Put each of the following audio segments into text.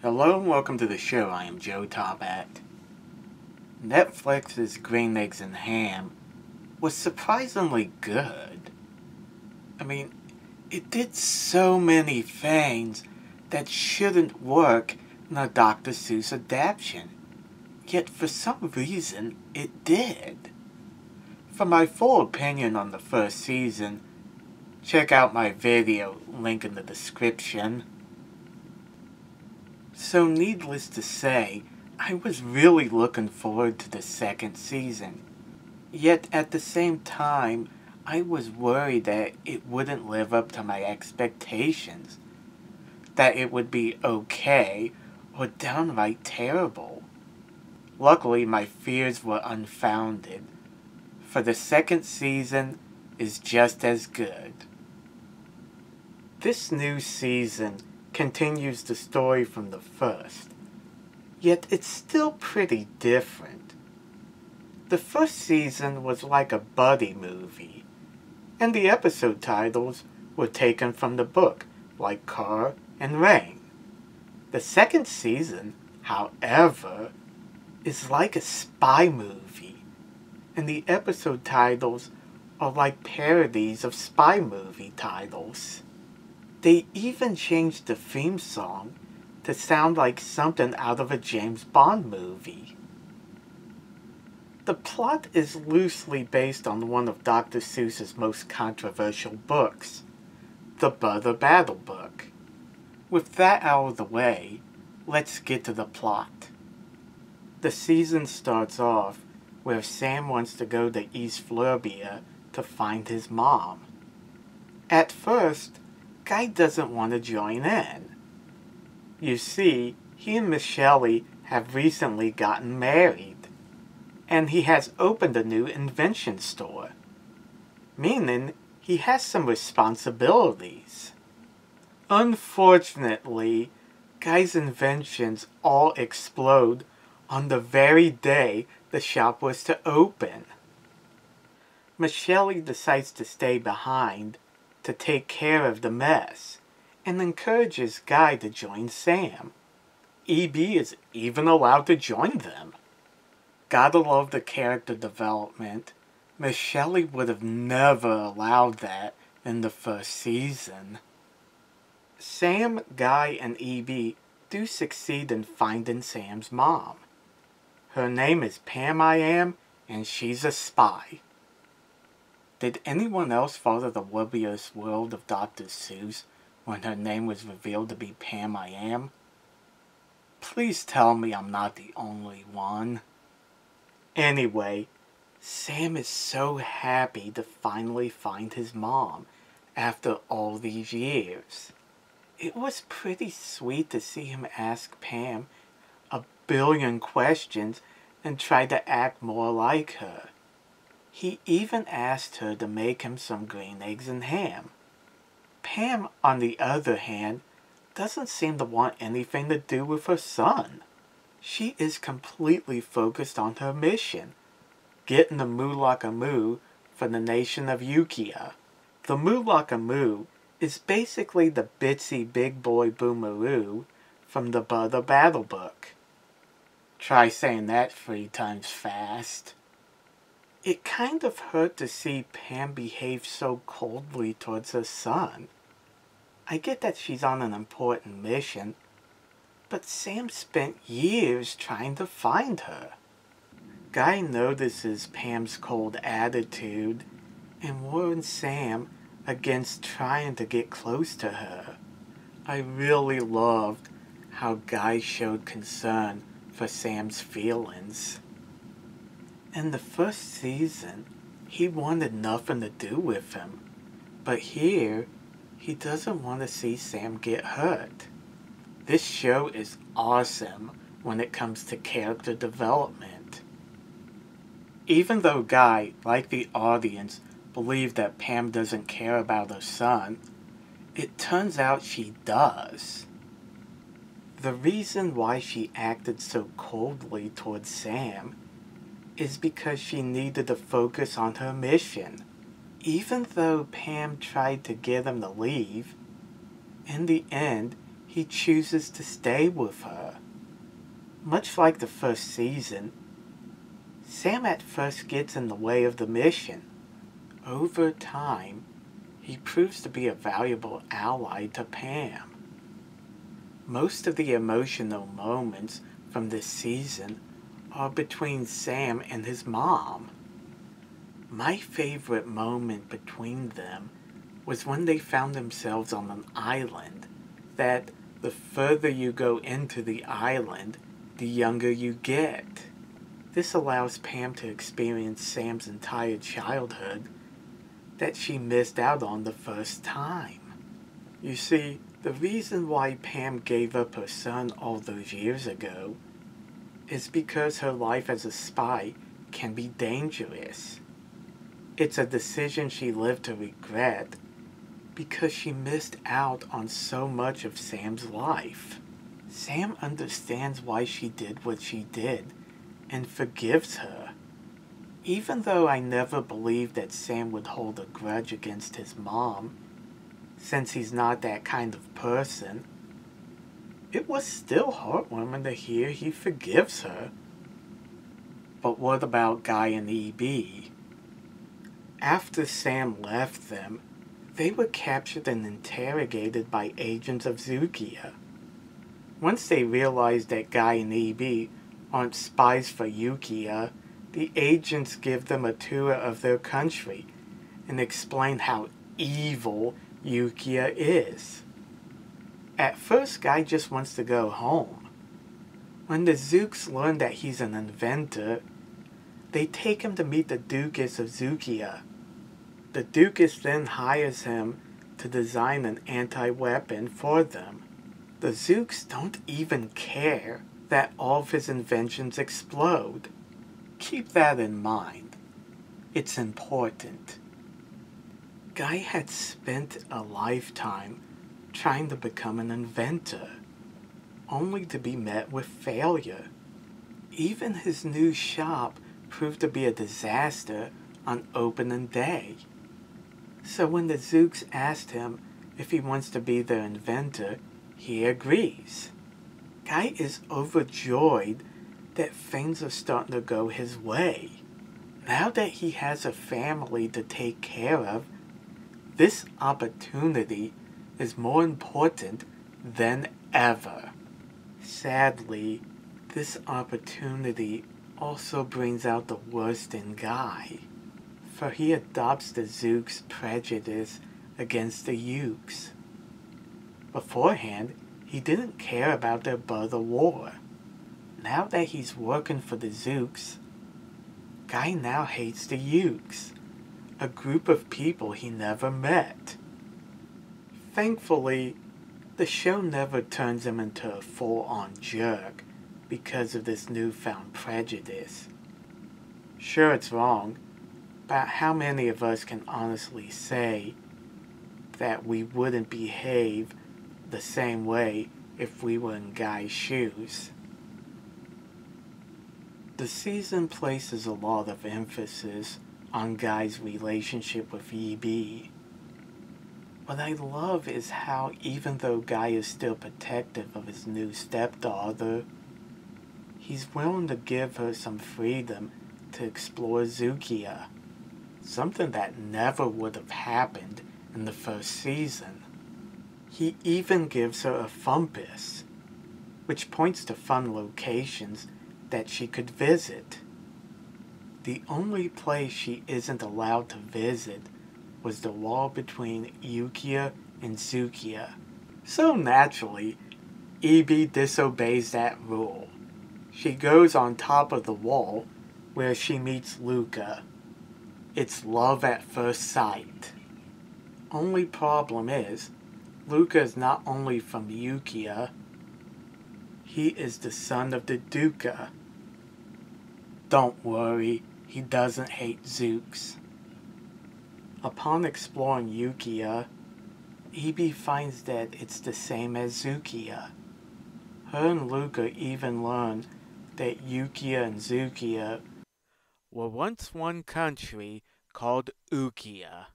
Hello and welcome to the show. I am Joe Tobat. Netflix's Green Eggs and Ham was surprisingly good. It did so many things that shouldn't work in a Dr. Seuss adaptation. Yet for some reason, it did. For my full opinion on the first season, check out my video, link in the description. So needless to say, I was really looking forward to the second season. Yet at the same time, I was worried that it wouldn't live up to my expectations. That it would be okay or downright terrible. Luckily, my fears were unfounded, for the second season is just as good. This new season continues the story from the first, yet it's still pretty different. The first season was like a buddy movie, and the episode titles were taken from the book, like Car and Rain. The second season, however, is like a spy movie, and the episode titles are like parodies of spy movie titles. They even changed the theme song to sound like something out of a James Bond movie. The plot is loosely based on one of Dr. Seuss's most controversial books, the Brother Battle book. With that out of the way, let's get to the plot. The season starts off where Sam wants to go to East Flurbia to find his mom. At first, Guy doesn't want to join in. You see, he and Michelle have recently gotten married, and he has opened a new invention store, meaning he has some responsibilities. Unfortunately, Guy's inventions all explode on the very day the shop was to open. Michelle decides to stay behind to take care of the mess, and encourages Guy to join Sam. E.B. is even allowed to join them. Gotta love the character development. Michelle would have never allowed that in the first season. Sam, Guy, and E.B. do succeed in finding Sam's mom. Her name is Pam I Am, and she's a spy. Did anyone else follow the oblivious world of Dr. Seuss when her name was revealed to be Pam I Am? Please tell me I'm not the only one. Anyway, Sam is so happy to finally find his mom after all these years. It was pretty sweet to see him ask Pam a billion questions and try to act more like her. He even asked her to make him some green eggs and ham. Pam, on the other hand, doesn't seem to want anything to do with her son. She is completely focused on her mission, getting the Moolakamoo for the nation of Ukiah. The Moolakamoo is basically the Bitsy Big Boy Boomeroo from the Brother Battle book. Try saying that 3 times fast. It kind of hurt to see Pam behave so coldly towards her son. I get that she's on an important mission, but Sam spent years trying to find her. Guy notices Pam's cold attitude and warns Sam against trying to get close to her. I really loved how Guy showed concern for Sam's feelings. In the first season, he wanted nothing to do with him, but here, he doesn't want to see Sam get hurt. This show is awesome when it comes to character development. Even though Guy, like the audience, believed that Pam doesn't care about her son, it turns out she does. The reason why she acted so coldly towards Sam is because she needed to focus on her mission. Even though Pam tried to get him to leave, in the end, he chooses to stay with her. Much like the first season, Sam at first gets in the way of the mission. Over time, he proves to be a valuable ally to Pam. Most of the emotional moments from this season are between Sam and his mom. My favorite moment between them was when they found themselves on an island that the further you go into the island, the younger you get. This allows Pam to experience Sam's entire childhood that she missed out on the first time. You see, the reason why Pam gave up her son all those years ago is because her life as a spy can be dangerous. It's a decision she lived to regret because she missed out on so much of Sam's life. Sam understands why she did what she did and forgives her. Even though I never believed that Sam would hold a grudge against his mom, since he's not that kind of person, it was still heartwarming to hear he forgives her. But what about Guy and EB? After Sam left them, they were captured and interrogated by agents of Zukia. Once they realized that Guy and EB aren't spies for Yukia, the agents give them a tour of their country and explain how evil Yukia is. At first, Guy just wants to go home. When the Zooks learn that he's an inventor, they take him to meet the Duchess of Zukia. The Duchess then hires him to design an anti-weapon for them. The Zooks don't even care that all of his inventions explode. Keep that in mind. It's important. Guy had spent a lifetime trying to become an inventor, only to be met with failure. Even his new shop proved to be a disaster on opening day. So when the Zooks asked him if he wants to be their inventor, he agrees. Guy is overjoyed that things are starting to go his way. Now that he has a family to take care of, this opportunity is more important than ever. Sadly, this opportunity also brings out the worst in Guy, for he adopts the Zooks' prejudice against the Yuks. Beforehand, he didn't care about their bug of war. Now that he's working for the Zooks, Guy now hates the Yuks, a group of people he never met. Thankfully, the show never turns him into a full-on jerk because of this newfound prejudice. Sure, it's wrong, but how many of us can honestly say that we wouldn't behave the same way if we were in Guy's shoes? The season places a lot of emphasis on Guy's relationship with EB. What I love is how even though Guy is still protective of his new stepdaughter, he's willing to give her some freedom to explore Zukia, something that never would have happened in the first season. He even gives her a Fumpus, which points to fun locations that she could visit. The only place she isn't allowed to visit was the wall between Yukia and Zukia. So naturally, EB disobeys that rule. She goes on top of the wall where she meets Luca. It's love at first sight. Only problem is, Luca is not only from Yukia, he is the son of the Duca. Don't worry, he doesn't hate Zooks. Upon exploring Yukia, EB finds that it's the same as Zukia. Her and Luca even learn that Yukia and Zukia were once one country called Ukia.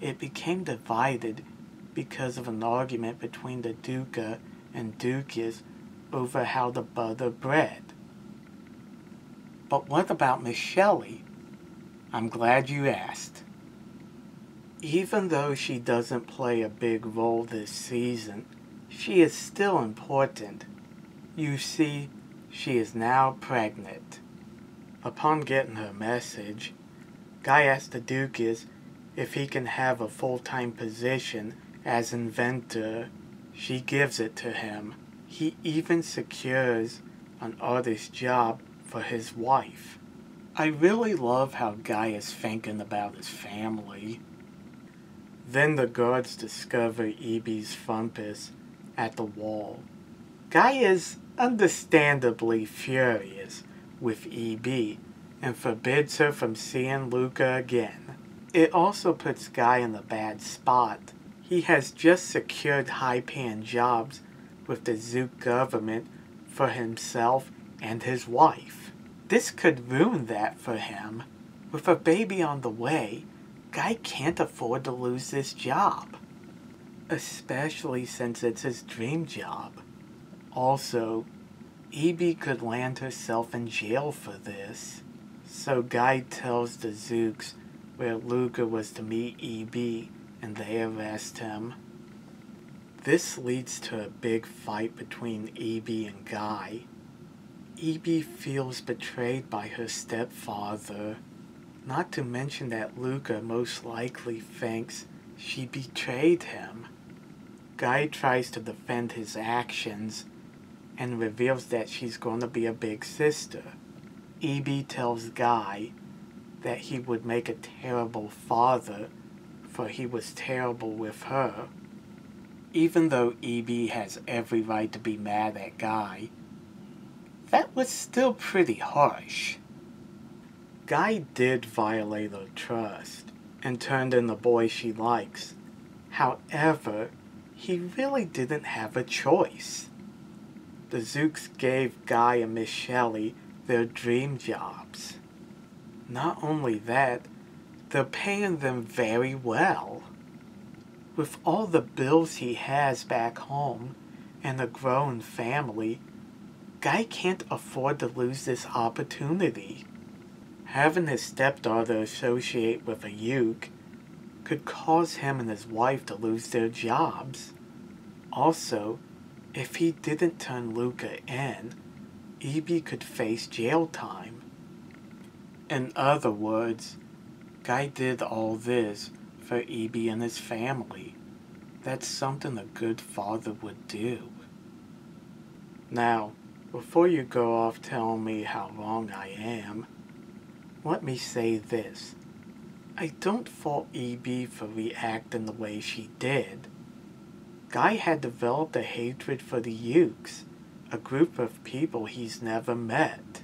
It became divided because of an argument between the Duca and Duchess over how to butter bread. But what about Miss Shelley? I'm glad you asked. Even though she doesn't play a big role this season, she is still important. You see, she is now pregnant. Upon getting her message, Guy asks the Duchess if he can have a full-time position as inventor. She gives it to him. He even secures an artist job for his wife. I really love how Guy is thinking about his family. Then the guards discover E.B.'s Fumpus at the wall. Guy is understandably furious with E.B. and forbids her from seeing Luca again. It also puts Guy in a bad spot. He has just secured high-paying jobs with the Zook government for himself and his wife. This could ruin that for him. With a baby on the way, Guy can't afford to lose this job, especially since it's his dream job. Also, E.B. could land herself in jail for this, so Guy tells the Zooks where Luca was to meet E.B. and they arrest him. This leads to a big fight between E.B. and Guy. E.B. feels betrayed by her stepfather, not to mention that Luca most likely thinks she betrayed him. Guy tries to defend his actions and reveals that she's going to be a big sister. E.B. tells Guy that he would make a terrible father, for he was terrible with her. Even though E.B. has every right to be mad at Guy, that was still pretty harsh. Guy did violate her trust and turned in the boy she likes. However, he really didn't have a choice. The Zooks gave Guy and Miss Shelley their dream jobs. Not only that, they're paying them very well. With all the bills he has back home and a growing family, Guy can't afford to lose this opportunity. Having his stepdaughter associate with a Uke could cause him and his wife to lose their jobs. Also, if he didn't turn Luca in, E.B. could face jail time. In other words, Guy did all this for E.B. and his family. That's something a good father would do. Now, before you go off telling me how wrong I am, let me say this. I don't fault E.B. for reacting the way she did. Guy had developed a hatred for the Ukes, a group of people he's never met.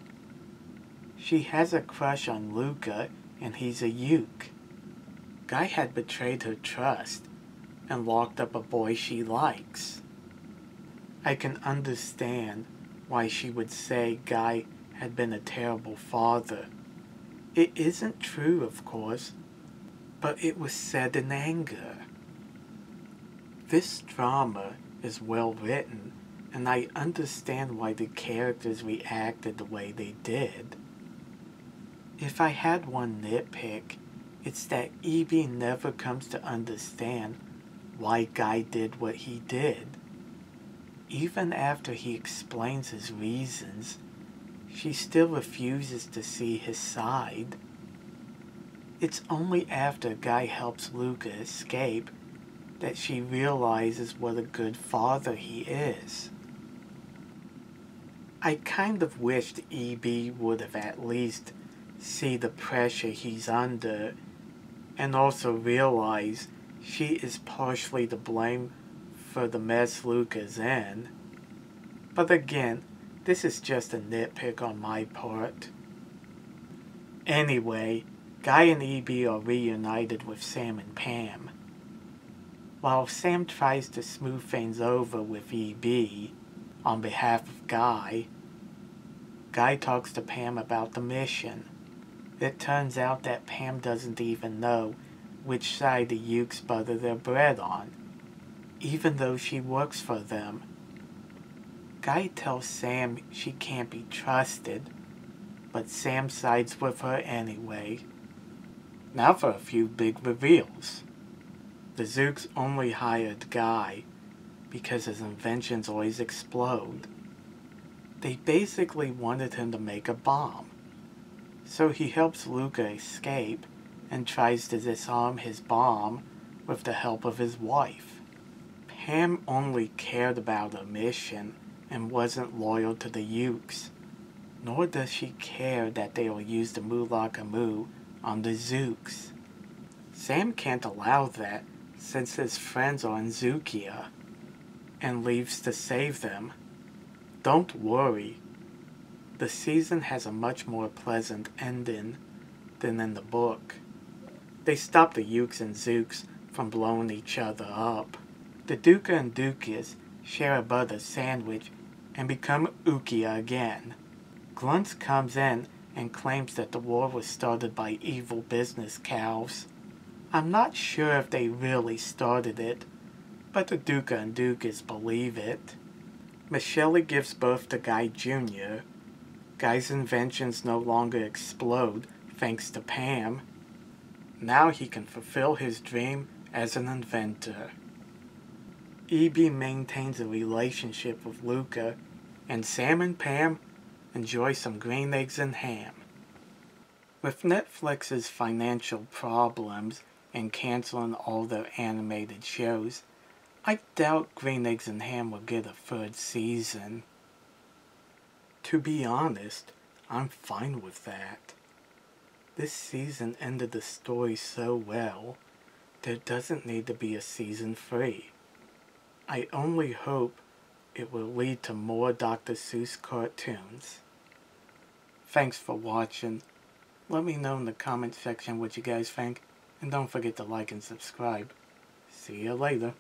She has a crush on Luca, and he's a Uke. Guy had betrayed her trust and locked up a boy she likes. I can understand why she would say Guy had been a terrible father. It isn't true, of course, but it was said in anger. This drama is well written, and I understand why the characters reacted the way they did. If I had one nitpick, it's that E.B. never comes to understand why Guy did what he did. Even after he explains his reasons, she still refuses to see his side. It's only after Guy helps Luca escape that she realizes what a good father he is. I kind of wished E.B. would have at least seen the pressure he's under and also realize she is partially to blame for the mess Luca's in. But again, this is just a nitpick on my part. Anyway, Guy and E.B. are reunited with Sam and Pam. While Sam tries to smooth things over with E.B. on behalf of Guy, Guy talks to Pam about the mission. It turns out that Pam doesn't even know which side the Ukes butter their bread on. even though she works for them. Guy tells Sam she can't be trusted, but Sam sides with her anyway. Now for a few big reveals. The Zooks only hired Guy because his inventions always explode. They basically wanted him to make a bomb. So he helps Luca escape and tries to disarm his bomb with the help of his wife. Pam only cared about her mission and wasn't loyal to the Ukes, nor does she care that they will use the Mulakamu on the Zooks. Sam can't allow that since his friends are in Zukia, and leaves to save them. Don't worry, the season has a much more pleasant ending than in the book. They stop the Ukes and Zooks from blowing each other up. The Duca and Dukas share a butter sandwich and become Ukia again. Glunts comes in and claims that the war was started by evil business cows. I'm not sure if they really started it, but the Duca and Dukas believe it. Michelle gives birth to Guy Jr. Guy's inventions no longer explode thanks to Pam. Now he can fulfill his dream as an inventor. E.B. maintains a relationship with Luca, and Sam and Pam enjoy some green eggs and ham. With Netflix's financial problems and canceling all their animated shows, I doubt Green Eggs and Ham will get a third season. To be honest, I'm fine with that. This season ended the story so well, there doesn't need to be a season 3. I only hope it will lead to more Dr. Seuss cartoons. Thanks for watching. Let me know in the comment section what you guys think, and don't forget to like and subscribe. See you later.